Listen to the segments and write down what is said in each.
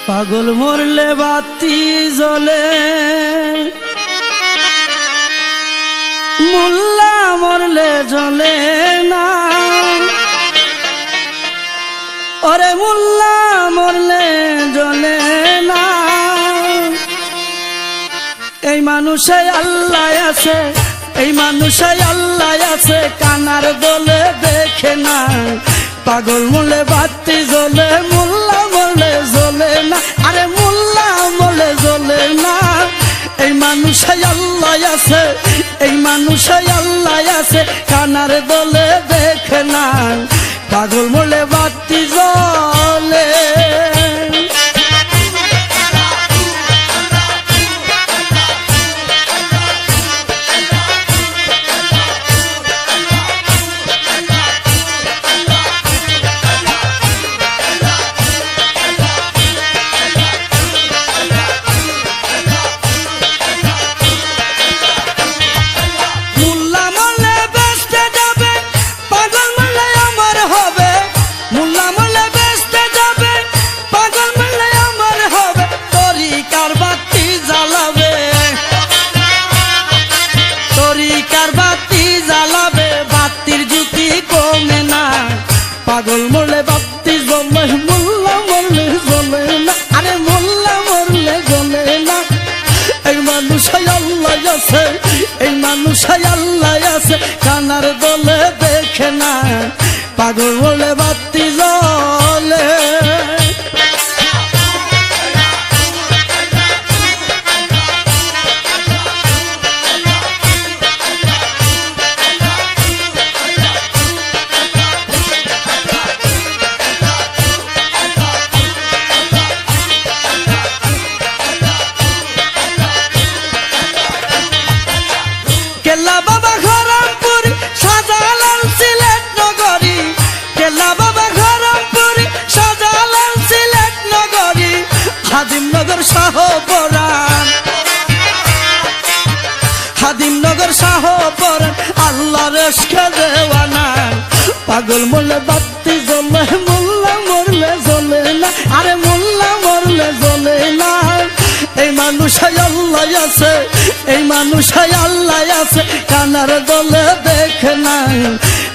পাগল মরলে বাতি জ্বলে, মোল্লা মরলে জ্বলে না। ওরে মোল্লা মরলে জ্বলে না। এই মানুষে আল্লাহ আছে, এই মানুষে আল্লাহ আছে, কানার দলে দেখে না। পাগল মরলে বাতি জ্বলে, মোল্লা মরলে জ্বলে না। আরে মোল্লা মরলে জ্বলে না। এই মানুষে আল্লাহ আছে, এই মানুষে আল্লাহ আছে, কানার দলে দেখে না। পাগল মরলে বাতি জ্বলে। পাগল মরলে বাতি জ্বলে, মোল্লা মরলে জ্বলে না। আরে মোল্লা মরলে জ্বলে না। এই মানুষে আল্লাহ আছে, এই মানুষে আল্লাহ আছে, কানার দলে দেখে না। পাগল মরলে বাতি জ্বলে। কেল্লা বাবা খরমপুরি, শাহজালাল সিলেট নগরী। কেল্লা বাবা খরমপুরি, শাহজালাল সিলেট নগরী। হাদিমনগর শাহপরান, হাদিমনগর শাহপরান, আল্লাহর ইশকে দেওয়ানা। পাগল মরলে বাতি জ্বলে, মোল্লা মরলে জ্বলে না। আরে মোল্লা মরলে জ্বলে না। এই মানুষে আল্লাহ আছে, এই মানুষে আল্লাহ আছে, কানার দলে দেখে না।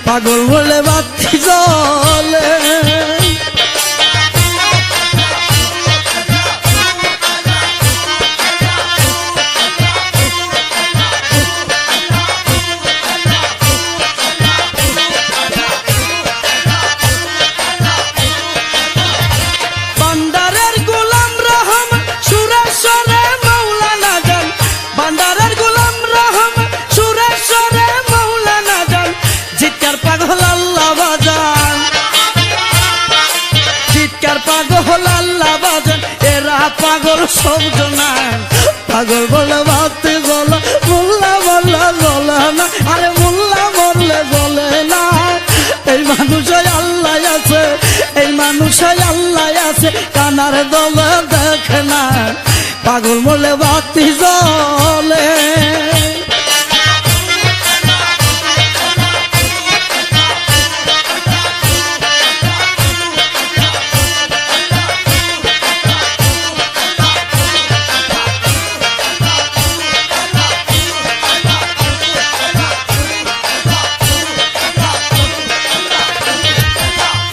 পাগল মরলে বাতি জ্বলে। পাগল আল্লাহ বাজান, এরা পাগল সব জনা। পাগল বলে বাতি জ্বলে, মোল্লা মরলে জ্বলে না। আরে মোল্লা মরলে জ্বলে না। এই মানুষে আল্লাহ আছে, এই মানুষে আল্লাহ আছে, কানার দলে দেখে না। পাগল মরলে বাতি জ্বলে।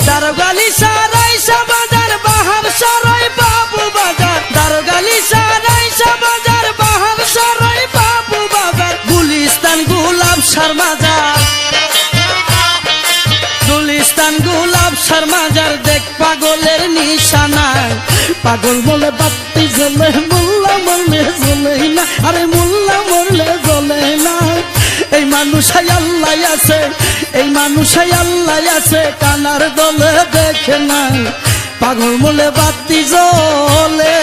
দারোগালি সারাই বাজার, বাহার সারাই বাবু বাজার। দারোগালি সারাই বাজার, বাহার সারাই বাবু বাজার। গুলিস্তান গুলাব সার মাজার, গুলিস্তান গুলাব সার মাজার। দেখ পাগলের নিশানা। পাগল বলে বাতি জ্বলে, মোল্লা মরলে জ্বলে না। আরে মোল্লা মরলে জ্বলে না। এই মানুষে আল্লাহ আছে, এই মানুষে আল্লাহ আছে, কানার দলে দেখে না। পাগল মরলে বাতি জ্বলে।